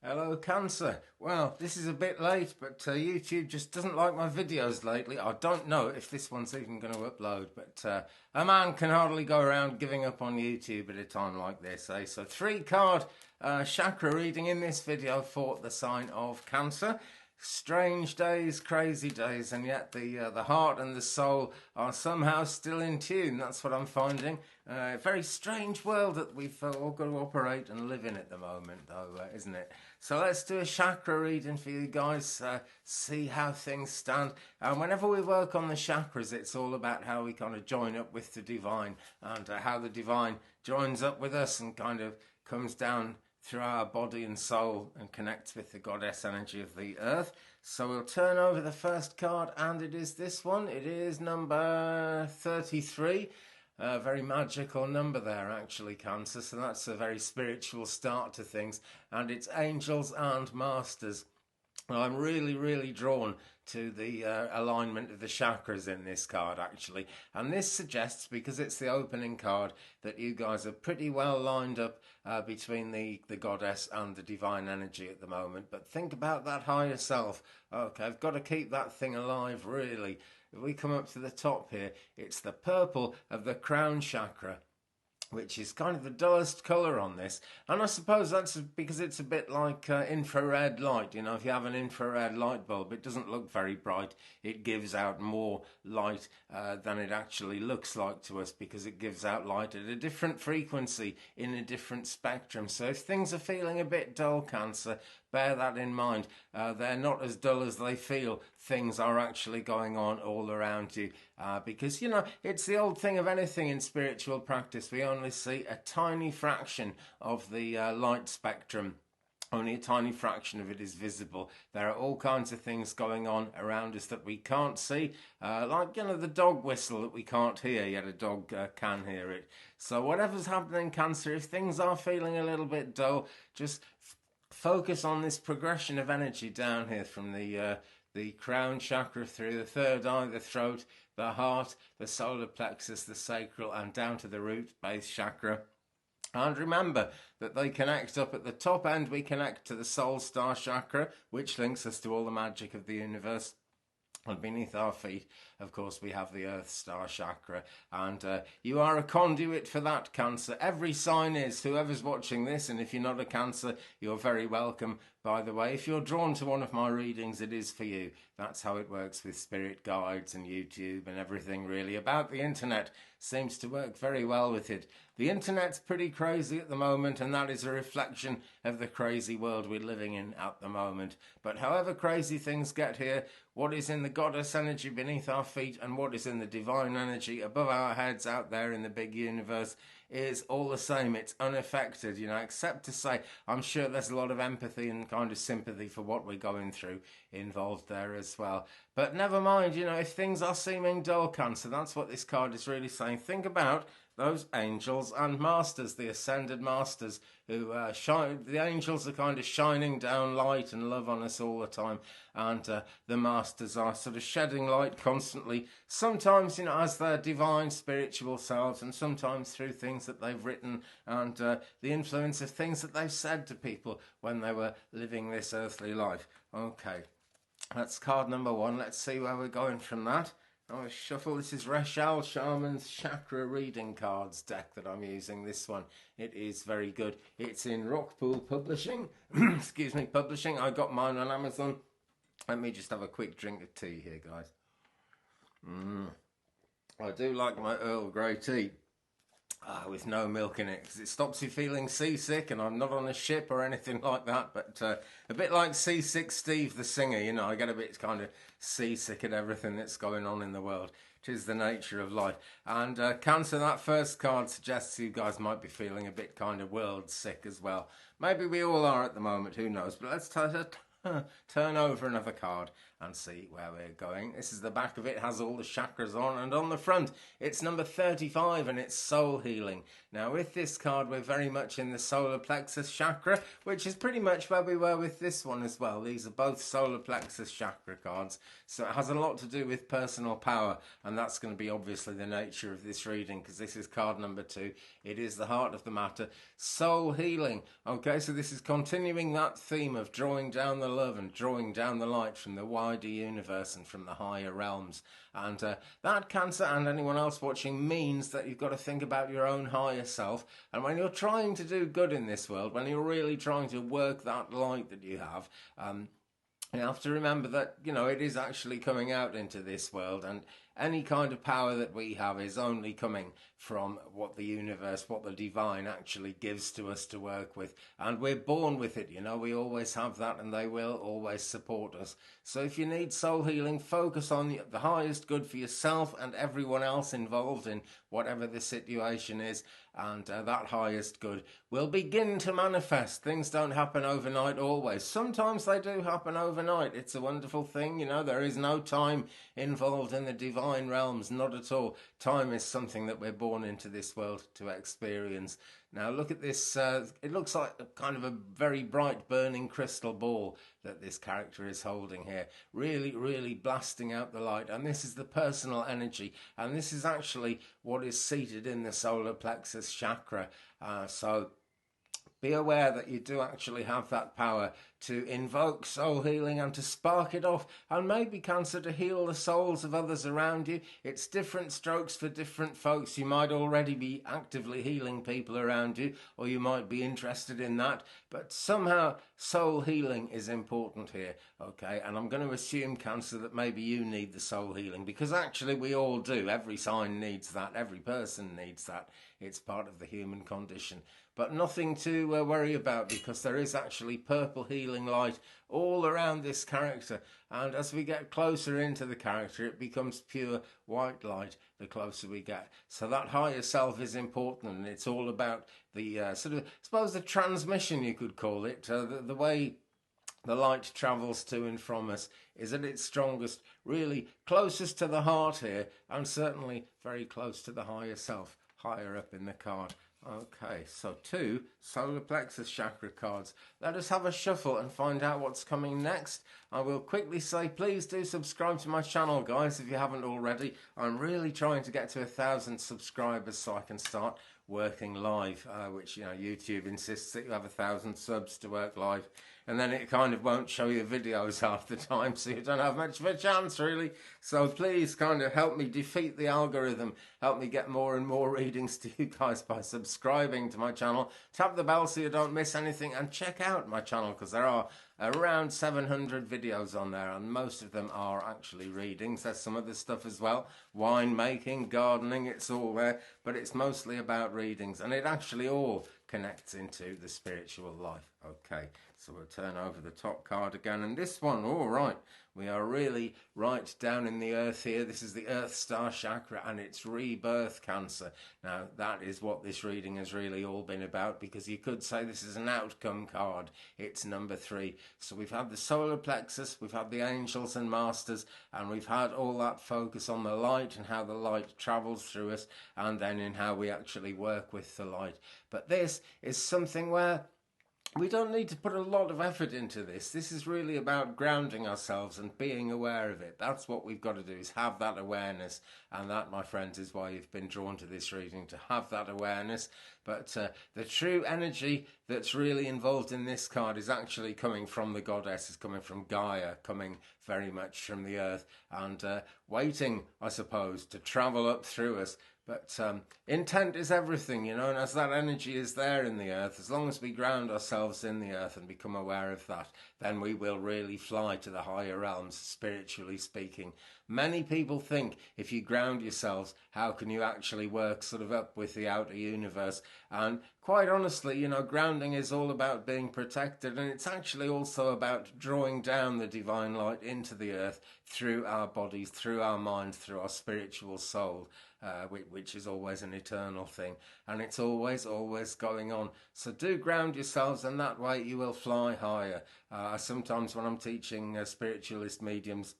Hello, Cancer. Well, this is a bit late, but YouTube just doesn't like my videos lately. I don't know if this one's even going to upload, but a man can hardly go around giving up on YouTube at a time like this, eh? So three-card chakra reading in this video for the sign of Cancer. Strange days, crazy days, and yet the heart and the soul are somehow still in tune. That's what I'm finding. A very strange world that we've all got to operate and live in at the moment, though, isn't it? So let's do a chakra reading for you guys, see how things stand. And whenever we work on the chakras, it's all about how we kind of join up with the divine and how the divine joins up with us and kind of comes down through our body and soul and connects with the goddess energy of the earth. So we'll turn over the first card, and it is this one. It is number 33. A very magical number there, actually, Cancer. So that's a very spiritual start to things. And it's Angels and Masters. Well, I'm really drawn to the alignment of the chakras in this card, actually. And this suggests, because it's the opening card, that you guys are pretty well lined up between the goddess and the divine energy at the moment. But think about that higher self. Okay, I've got to keep that thing alive, really. If we come up to the top here, it's the purple of the crown chakra, which is kind of the dullest colour on this. And I suppose that's because it's a bit like infrared light. You know, if you have an infrared light bulb, it doesn't look very bright. It gives out more light than it actually looks like to us, because it gives out light at a different frequency in a different spectrum. So if things are feeling a bit dull, Cancer, bear that in mind. They're not as dull as they feel. Things are actually going on all around you, because, you know, it's the old thing of anything in spiritual practice. We only see a tiny fraction of the light spectrum. Only a tiny fraction of it is visible. There are all kinds of things going on around us that we can't see, like, you know, the dog whistle that we can't hear, yet a dog can hear it. So whatever's happening, Cancer, if things are feeling a little bit dull, just focus on this progression of energy down here from the crown chakra through the third eye, the throat, the heart, the solar plexus, the sacral, and down to the root base chakra. And remember that they connect up at the top end. We connect to the soul star chakra, which links us to all the magic of the universe. And beneath our feet, of course, we have the Earth Star Chakra. And you are a conduit for that, Cancer. Every sign is, whoever's watching this, and if you're not a Cancer, you're very welcome. By the way, if you're drawn to one of my readings, it is for you. That's how it works with spirit guides and YouTube and everything, really. About the internet seems to work very well with it. The internet's pretty crazy at the moment, and that is a reflection of the crazy world we're living in at the moment. But however crazy things get here, what is in the goddess energy beneath our feet and what is in the divine energy above our heads out there in the big universe is all the same. It's unaffected, you know, except to say I'm sure there's a lot of empathy and kind of sympathy for what we're going through involved there as well. But never mind, you know, if things are seeming dull, Cancer, that's what this card is really saying. Think about those angels and masters, the ascended masters, who shine. The angels are kind of shining down light and love on us all the time, and the masters are sort of shedding light constantly, sometimes, you know, as their divine spiritual selves, and sometimes through things that they've written and the influence of things that they've said to people when they were living this earthly life. Okay, that's card number one. Let's see where we're going from that. I'll shuffle. This is Reshal Sharman's Chakra Reading Cards deck that I'm using. This one, it is very good. It's in Rockpool Publishing. Excuse me, publishing. I got mine on Amazon. Let me just have a quick drink of tea here, guys. I do like my Earl Grey tea. With no milk in it, because it stops you feeling seasick, and I'm not on a ship or anything like that, but a bit like Seasick Steve the singer, you know, I get a bit kind of seasick at everything that's going on in the world. It is the nature of life. And Cancer, that first card suggests you guys might be feeling a bit kind of world sick as well. Maybe we all are at the moment, who knows, but let's turn over another card and see where we're going. This is the back of it, has all the chakras on, and on the front it's number 35 and it's soul healing. Now with this card we're very much in the solar plexus chakra, which is pretty much where we were with this one as well. These are both solar plexus chakra cards, so it has a lot to do with personal power, and that's going to be obviously the nature of this reading, because this is card number 2. It is the heart of the matter, soul healing. Okay, so this is continuing that theme of drawing down the love and drawing down the light from the wider universe and from the higher realms. And that, Cancer, and anyone else watching, means that you've got to think about your own higher self. And when you're trying to do good in this world, when you're really trying to work that light that you have to remember that, you know, it is actually coming out into this world, and any kind of power that we have is only coming from what the universe, what the divine actually gives to us to work with. And we're born with it, you know, we always have that, and they will always support us. So if you need soul healing, focus on the highest good for yourself and everyone else involved in whatever the situation is, and that highest good will begin to manifest. Things don't happen overnight always. Sometimes they do happen overnight. It's a wonderful thing, you know, there is no time involved in the divine realms, not at all. Time is something that we're born into this world to experience. Now look at this, it looks like a kind of a very bright burning crystal ball that this character is holding here, really, really blasting out the light. And this is the personal energy, and this is actually what is seated in the solar plexus chakra. So be aware that you do actually have that power to invoke soul healing and to spark it off, and maybe, Cancer, to heal the souls of others around you. It's different strokes for different folks. You might already be actively healing people around you, or you might be interested in that, but somehow soul healing is important here, okay? And I'm going to assume, Cancer, that maybe you need the soul healing, because actually we all do. Every sign needs that. Every person needs that. It's part of the human condition. But nothing to worry about, because there is actually purple healing light all around this character. And as we get closer into the character, it becomes pure white light the closer we get. So that higher self is important, and it's all about the sort of, I suppose, the transmission, you could call it, the way the light travels to and from us is at its strongest, really closest to the heart here, and certainly very close to the higher self, higher up in the card. Okay, so 2 solar plexus chakra cards. Let us have a shuffle and find out what's coming next. I will quickly say, please do subscribe to my channel, guys, if you haven't already. I'm really trying to get to 1,000 subscribers so I can start working live, which, you know, YouTube insists that you have 1,000 subs to work live, and then it kind of won't show you videos half the time, so you don't have much of a chance, really. So please kind of help me defeat the algorithm, help me get more and more readings to you guys by subscribing to my channel. Tap the bell so you don't miss anything, and check out my channel, because there are around 700 videos on there, and most of them are actually readings. There's some other stuff as well, wine making, gardening, it's all there, but it's mostly about readings, and it actually all connects into the spiritual life. Okay, so we'll turn over the top card again, and this one, all right, we are really right down in the earth here. This is the Earth Star Chakra, and it's rebirth, Cancer. Now, that is what this reading has really all been about, because you could say this is an outcome card. It's number 3. So we've had the solar plexus, we've had the angels and masters, and we've had all that focus on the light and how the light travels through us, and then in how we actually work with the light. But this is something where we don't need to put a lot of effort into this. This is really about grounding ourselves and being aware of it. That's what we've got to do, is have that awareness. And that, my friends, is why you've been drawn to this reading, to have that awareness. But the true energy that's really involved in this card is actually coming from the goddess, is coming from Gaia, coming very much from the earth, and waiting, I suppose, to travel up through us. But intent is everything, you know, and as that energy is there in the earth, as long as we ground ourselves in the earth and become aware of that, then we will really fly to the higher realms, spiritually speaking. Many people think if you ground yourselves, how can you actually work sort of up with the outer universe? And quite honestly, you know, grounding is all about being protected, and it's actually also about drawing down the divine light into the earth through our bodies, through our minds, through our spiritual soul, which is always an eternal thing, and it's always going on. So do ground yourselves, and that way you will fly higher. Sometimes when I'm teaching spiritualist mediums,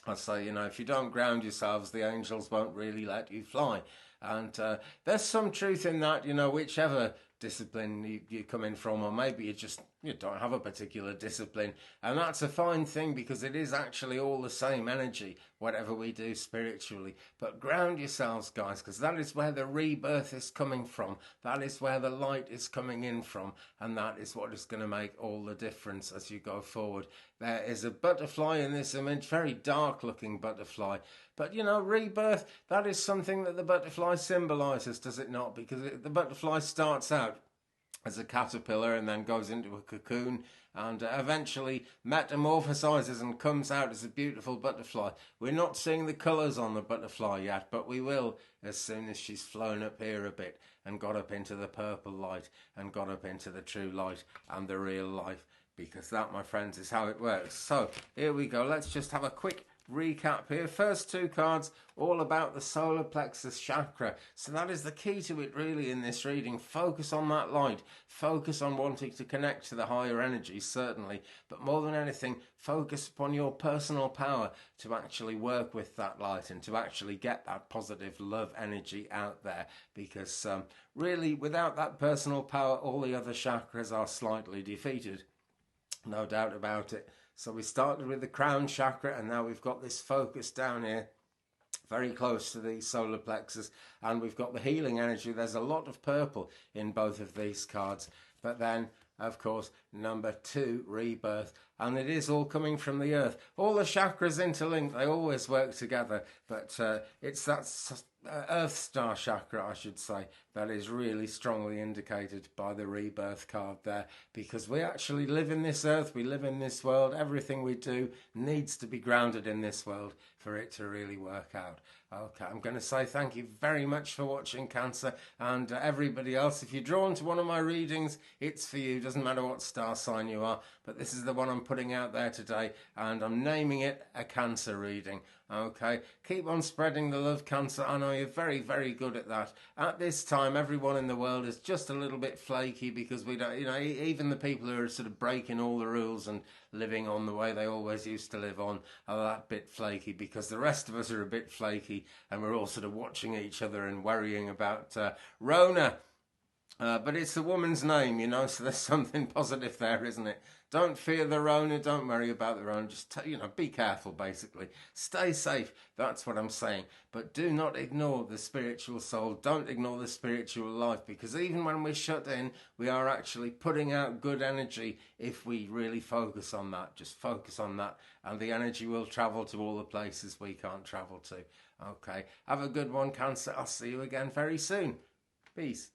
I say, you know, if you don't ground yourselves, the angels won't really let you fly. And there's some truth in that, you know, whichever discipline you come in from, or maybe you don't have a particular discipline, and that's a fine thing, because it is actually all the same energy, whatever we do spiritually. But ground yourselves, guys, because that is where the rebirth is coming from, that is where the light is coming in from, and that is what is going to make all the difference as you go forward. There is a butterfly in this image, very dark looking butterfly, but you know, rebirth, that is something that the butterfly symbolizes, does it not? Because the butterfly starts out as a caterpillar and then goes into a cocoon and eventually metamorphosizes and comes out as a beautiful butterfly. We're not seeing the colours on the butterfly yet, but we will as soon as she's flown up here a bit and got up into the purple light and got up into the true light and the real life, because that, my friends, is how it works. So here we go. Let's just have a quick recap here. First two cards, all about the solar plexus chakra. So that is the key to it really in this reading. Focus on that light. Focus on wanting to connect to the higher energies, certainly. But more than anything, focus upon your personal power to actually work with that light and to actually get that positive love energy out there. Because really, without that personal power, all the other chakras are slightly defeated. No doubt about it. So we started with the crown chakra, and now we've got this focus down here, very close to the solar plexus, and we've got the healing energy. There's a lot of purple in both of these cards. But then, of course, number 2, rebirth, and it is all coming from the earth. All the chakras interlinked, they always work together, but it's that earth star chakra, I should say, that is really strongly indicated by the rebirth card there, because we actually live in this earth, we live in this world. Everything we do needs to be grounded in this world for it to really work out. Okay, I'm going to say thank you very much for watching, Cancer, and everybody else. If you're drawn to one of my readings, it's for you. Doesn't matter what star sign you are, but this is the one I'm putting out there today, and I'm naming it a Cancer reading. Okay, keep on spreading the love, Cancer. I know you're very, very good at that. At this time, everyone in the world is just a little bit flaky, because we don't, you know, even the people who are sort of breaking all the rules and living on the way they always used to live on are that bit flaky, because the rest of us are a bit flaky, and we're all sort of watching each other and worrying about Rona. But it's a woman's name, you know, so there's something positive there, isn't it? Don't fear the Rona, don't worry about the Rona, just, you know, be careful, basically. Stay safe, that's what I'm saying. But do not ignore the spiritual soul, don't ignore the spiritual life, because even when we're shut in, we are actually putting out good energy if we really focus on that. Just focus on that, and the energy will travel to all the places we can't travel to. Okay, have a good one, Cancer. I'll see you again very soon. Peace.